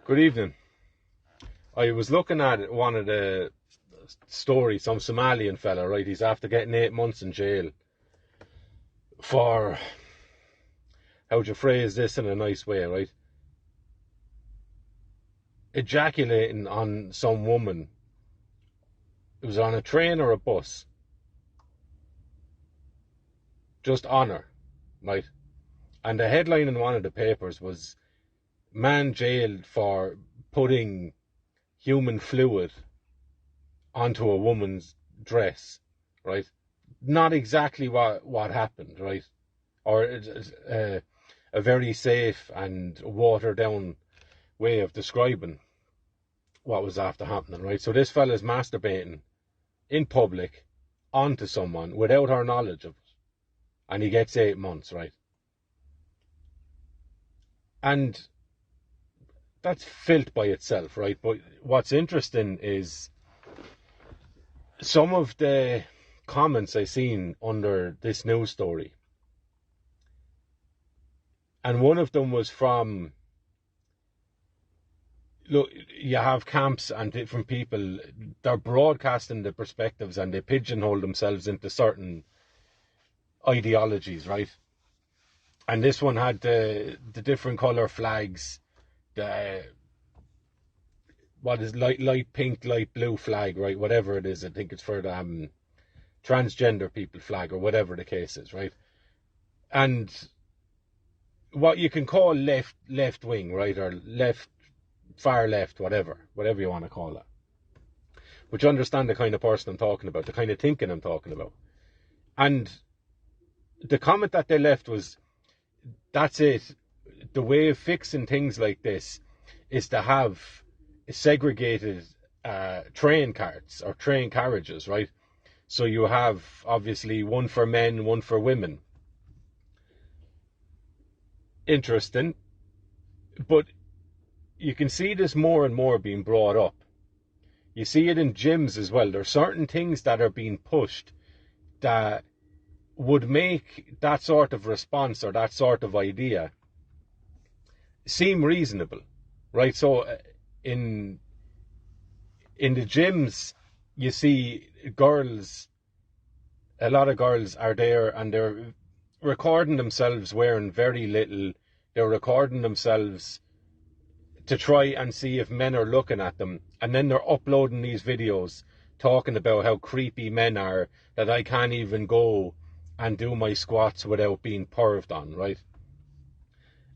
Good evening. I was looking at one of the stories, some Somalian fella, right? He's after getting 8 months in jail for, how'd you phrase this in a nice way, right? Ejaculating on some woman. It was on a train or a bus. Just on her, right? And the headline in one of the papers was, man jailed for putting human fluid onto a woman's dress, right? Not exactly what happened, right? Or a very safe and watered down way of describing what was after happening, right? So this fella's masturbating in public onto someone without her knowledge of it, and he gets 8 months, right? And that's filth by itself, right? But what's interesting is some of the comments I seen under this news story, and one of them was from, look, you have camps and different people, they're broadcasting the perspectives and they pigeonhole themselves into certain ideologies, right? And this one had the different colour flags, the what is light pink, light blue flag, right? Whatever it is, I think it's for the transgender people flag or whatever the case is, right? And what you can call left wing, right, or far left, whatever you want to call it. But you understand the kind of person I'm talking about, the kind of thinking I'm talking about. And the comment that they left was, that's it. The way of fixing things like this is to have segregated train carts or train carriages, right? So you have obviously one for men, one for women. Interesting. But you can see this more and more being brought up. You see it in gyms as well. There are certain things that are being pushed that would make that sort of response or that sort of idea seem reasonable, right? So in the gyms, you see girls, a lot of girls are there and they're recording themselves wearing very little. They're recording themselves to try and see if men are looking at them. And then they're uploading these videos talking about how creepy men are, that I can't even go and do my squats without being perved on, right?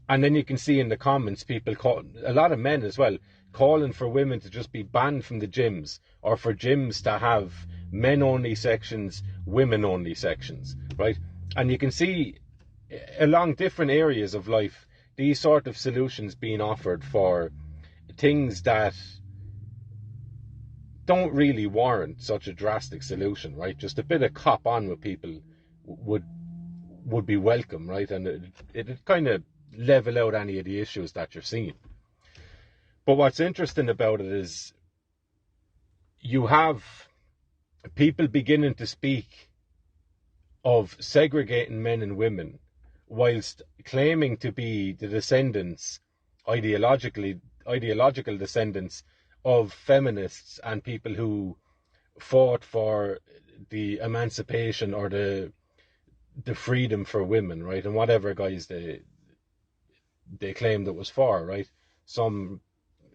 And then you can see in the comments people a lot of men as well, calling for women to just be banned from the gyms, or for gyms to have men only sections, women only sections, right? And you can see along different areas of life these sort of solutions being offered for things that don't really warrant such a drastic solution, right? Just a bit of cop on with people would be welcome, right? And it kind of level out any of the issues that you're seeing. But what's interesting about it is you have people beginning to speak of segregating men and women whilst claiming to be the descendants, ideological descendants of feminists and people who fought for the emancipation or the freedom for women, right? And whatever guys they claimed it was for, right? Some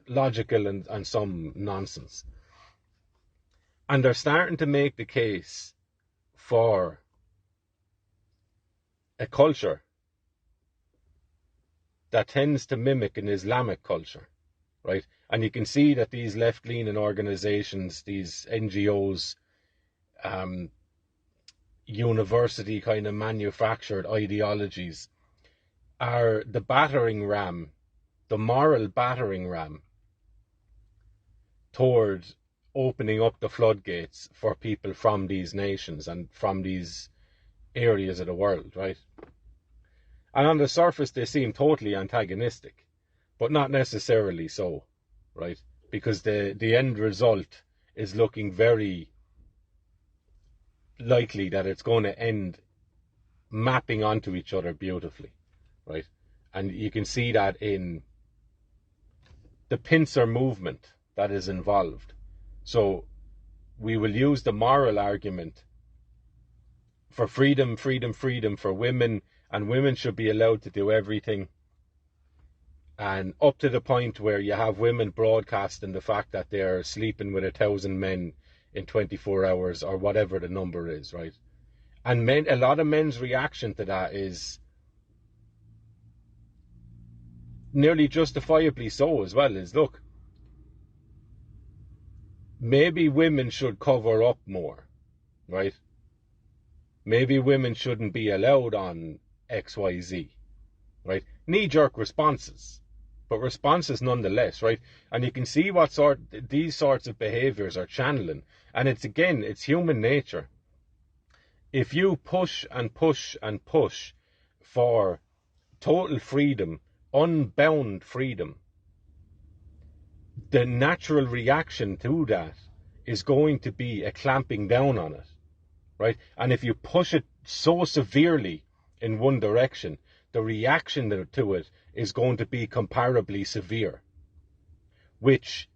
logical and some nonsense. And they're starting to make the case for a culture that tends to mimic an Islamic culture, right? And you can see that these left-leaning organizations, these NGOs, university kind of manufactured ideologies are the battering ram, the moral battering ram toward opening up the floodgates for people from these nations and from these areas of the world, right? And on the surface they seem totally antagonistic, but not necessarily so, right? Because the end result is looking very likely that it's going to end mapping onto each other beautifully, right? And you can see that in the pincer movement that is involved. So we will use the moral argument for freedom, freedom, freedom for women, and women should be allowed to do everything. And up to the point where you have women broadcasting the fact that they're sleeping with 1,000 men in 24 hours or whatever the number is, right? And men, a lot of men's reaction to that is nearly justifiably so as well, is look, maybe women should cover up more, right? Maybe women shouldn't be allowed on XYZ, right? Knee-jerk responses, but responses nonetheless, right? And you can see what these sorts of behaviors are channeling. And it's human nature. If you push and push and push for total freedom, unbound freedom, the natural reaction to that is going to be a clamping down on it, right? And if you push it so severely in one direction, the reaction to it is going to be comparably severe, which,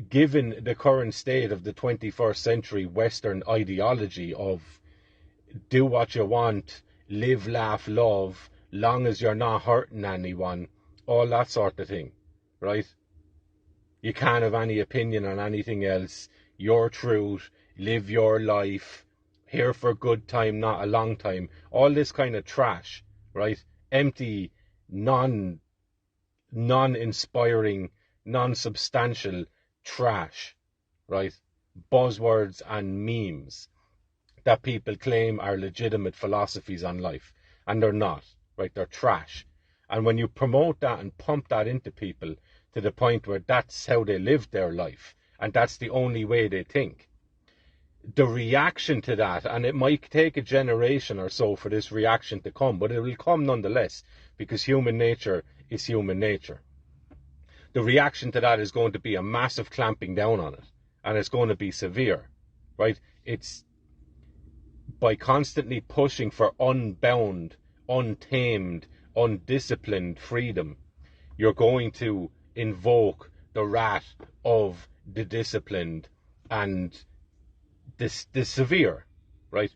given the current state of the 21st century Western ideology of do what you want, live, laugh, love, long as you're not hurting anyone, all that sort of thing, right? You can't have any opinion on anything else, your truth, live your life, here for a good time, not a long time, all this kind of trash, right? Empty, non-inspiring, non-substantial trash, right? Buzzwords and memes that people claim are legitimate philosophies on life, and they're not, right? They're trash. And when you promote that and pump that into people to the point where that's how they live their life, and that's the only way they think, the reaction to that, and it might take a generation or so for this reaction to come, but it will come nonetheless, because human nature is human nature. The reaction to that is going to be a massive clamping down on it, and it's going to be severe, right? It's by constantly pushing for unbound, untamed, undisciplined freedom, you're going to invoke the wrath of the disciplined and the severe, right?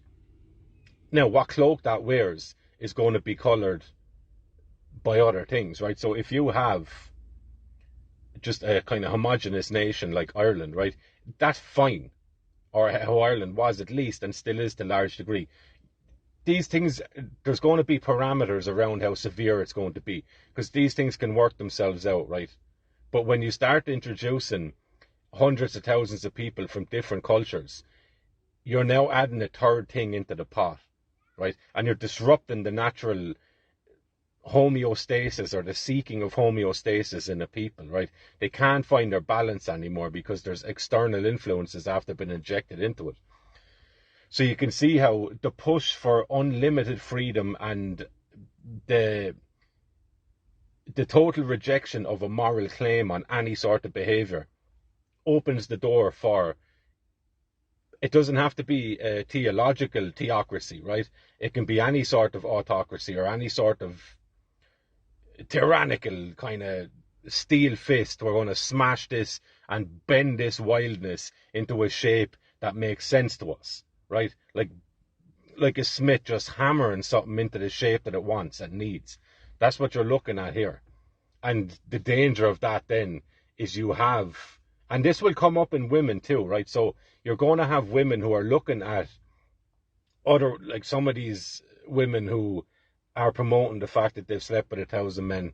Now, what cloak that wears is going to be coloured by other things, right? So if you have just a kind of homogenous nation like Ireland, right, that's fine, or how Ireland was at least and still is to a large degree. These things, there's going to be parameters around how severe it's going to be, because these things can work themselves out, right? But when you start introducing hundreds of thousands of people from different cultures, you're now adding a third thing into the pot, right? And you're disrupting the natural homeostasis, or the seeking of homeostasis in a people, right? They can't find their balance anymore because there's external influences after being injected into it. So you can see how the push for unlimited freedom and the total rejection of a moral claim on any sort of behavior opens the door for, it doesn't have to be a theological theocracy, right? It can be any sort of autocracy or any sort of tyrannical kind of steel fist. We're going to smash this and bend this wildness into a shape that makes sense to us, right? Like a smith just hammering something into the shape that it wants and needs. That's what you're looking at here. And the danger of that then is you have, and this will come up in women too, right? So you're going to have women who are looking at other, like some of these women who are promoting the fact that they've slept with 1,000 men.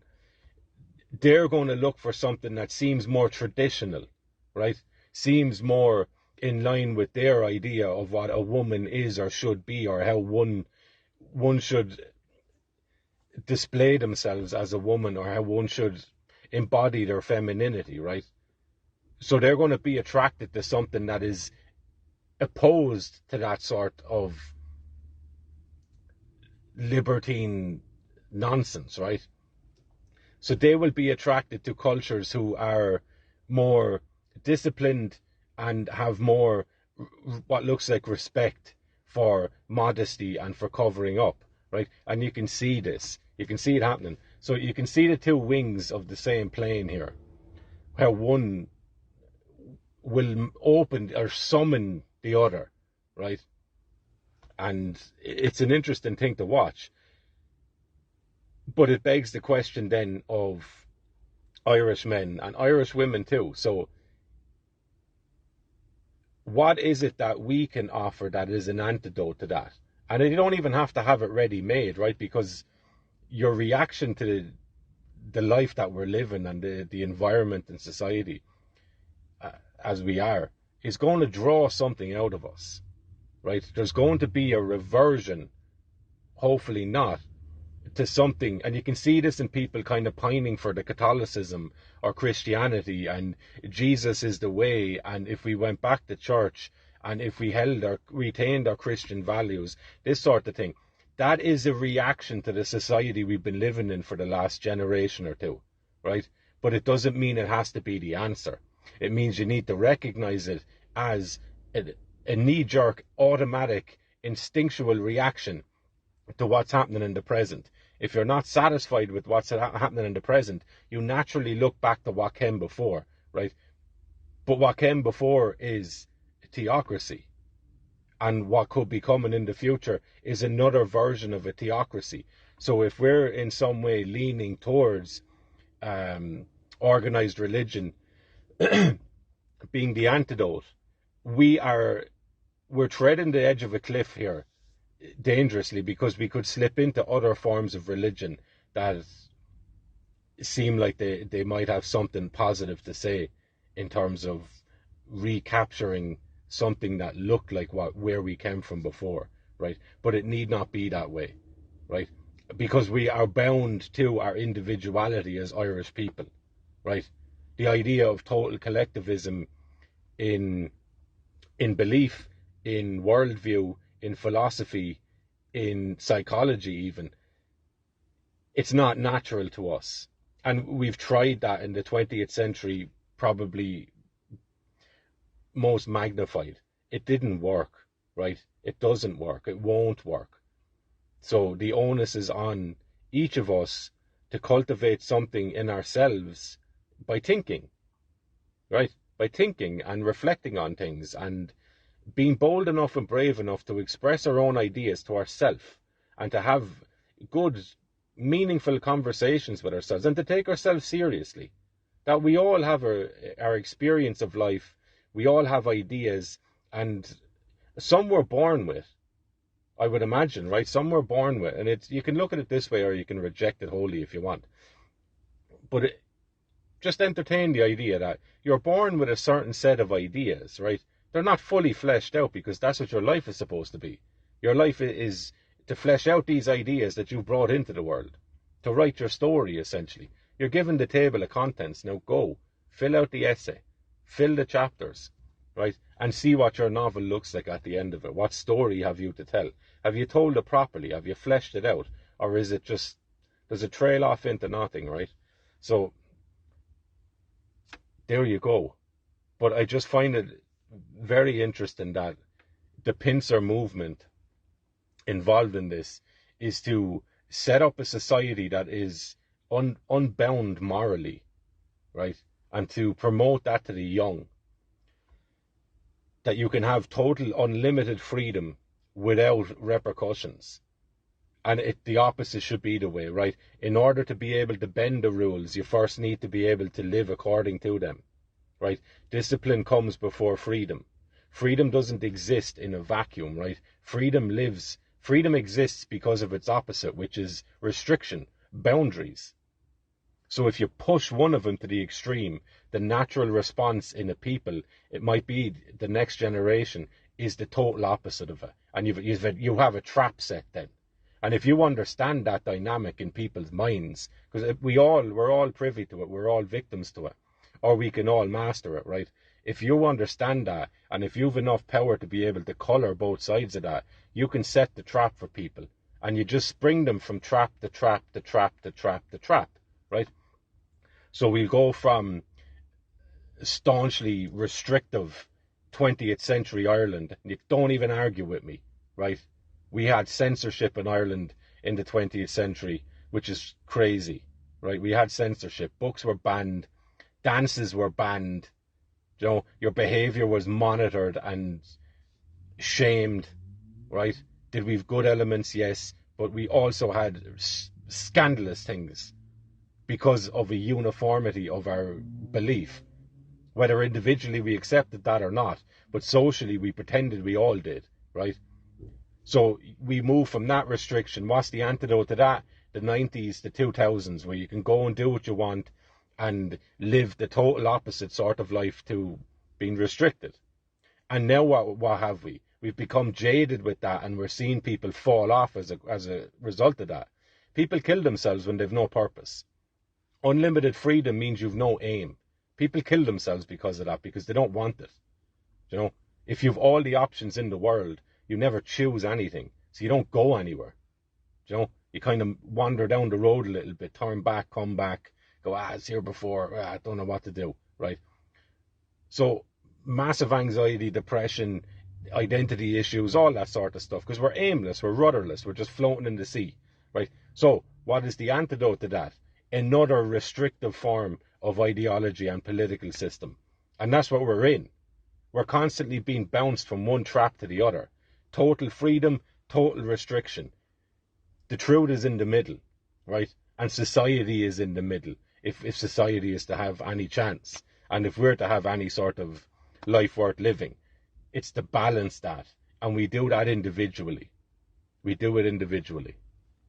They're going to look for something that seems more traditional, right? Seems more in line with their idea of what a woman is or should be, or how one should display themselves as a woman, or how one should embody their femininity, right? So they're going to be attracted to something that is opposed to that sort of libertine nonsense, right? So they will be attracted to cultures who are more disciplined and have more what looks like respect for modesty and for covering up, right? And you can see this. You can see it happening. So you can see the two wings of the same plane here. how one will open or summon the other, right? And it's an interesting thing to watch. But it begs the question then of Irish men and Irish women too. So what is it that we can offer that is an antidote to that? And you don't even have to have it ready made, right? Because your reaction to the life that we're living and the environment and society as we are is going to draw something out of us, right? There's going to be a reversion, hopefully not, to something. And you can see this in people kind of pining for the Catholicism or Christianity and Jesus is the way, and if we went back to church and if we retained our Christian values, this sort of thing. That is a reaction to the society we've been living in for the last generation or two, right? But it doesn't mean it has to be the answer. It means you need to recognize it as a knee-jerk, automatic, instinctual reaction to what's happening in the present. If you're not satisfied with what's happening in the present, you naturally look back to what came before, right? But what came before is theocracy. And what could be coming in the future is another version of a theocracy. So if we're in some way leaning towards organized religion being the antidote, we're treading the edge of a cliff here dangerously, because we could slip into other forms of religion that seem like they might have something positive to say in terms of recapturing something that looked like where we came from before, right? But it need not be that way, right? Because we are bound to our individuality as Irish people, right? The idea of total collectivism in belief, in worldview, in philosophy, in psychology even, it's not natural to us. And we've tried that in the 20th century, probably most magnified. It didn't work, right? It doesn't work. It won't work. So the onus is on each of us to cultivate something in ourselves by thinking, right? By thinking and reflecting on things and being bold enough and brave enough to express our own ideas to ourselves and to have good, meaningful conversations with ourselves and to take ourselves seriously. That we all have our experience of life. We all have ideas, and some we're born with, I would imagine, right? Some we're born with, and you can look at it this way or you can reject it wholly if you want. But just entertain the idea that you're born with a certain set of ideas, right? They're not fully fleshed out because that's what your life is supposed to be. Your life is to flesh out these ideas that you've brought into the world, to write your story, essentially. You're given the table of contents. Now go, fill out the essay, fill the chapters, right? And see what your novel looks like at the end of it. What story have you to tell? Have you told it properly? Have you fleshed it out? Or is it just, does it trail off into nothing, right? So, there you go. But I just find it very interesting that the pincer movement involved in this is to set up a society that is unbound morally, right? And to promote that to the young, that you can have total unlimited freedom without repercussions. And the opposite should be the way, right? In order to be able to bend the rules, you first need to be able to live according to them, right? Discipline comes before freedom. Freedom doesn't exist in a vacuum, right? Freedom exists because of its opposite, which is restriction, boundaries. So if you push one of them to the extreme, the natural response in a people, it might be the next generation, is the total opposite of it. And you have a trap set then. And if you understand that dynamic in people's minds, because we're all privy to it, we're all victims to it, or we can all master it, right? If you understand that, and if you've enough power to be able to colour both sides of that, you can set the trap for people. And you just spring them from trap to trap to trap to trap to trap, right? So we'll go from staunchly restrictive 20th century Ireland. You don't even argue with me, right? We had censorship in Ireland in the 20th century, which is crazy, right? We had censorship. Books were banned. dances were banned. You know, your behavior was monitored and shamed, right? Did we have good elements? Yes, but we also had scandalous things because of a uniformity of our belief. Whether individually we accepted that or not, but socially we pretended we all did, right? So we move from that restriction. What's the antidote to that? The 90s, the 2000s, where you can go and do what you want and live the total opposite sort of life to being restricted. And now what have we? We've become jaded with that, and we're seeing people fall off as a result of that. People kill themselves when they've no purpose. Unlimited freedom means you've no aim. People kill themselves because of that, because they don't want it. You know, if you've all the options in the world, you never choose anything, so you don't go anywhere. You know, you kind of wander down the road a little bit, turn back, come back, go, it's here before, I don't know what to do, right? So massive anxiety, depression, identity issues, all that sort of stuff, because we're aimless, we're rudderless, we're just floating in the sea, right? So what is the antidote to that? Another restrictive form of ideology and political system. And that's what we're in. We're constantly being bounced from one trap to the other. Total freedom, total restriction. The truth is in the middle, right? And society is in the middle, if society is to have any chance. And if we're to have any sort of life worth living, it's to balance that. And we do that individually. We do it individually.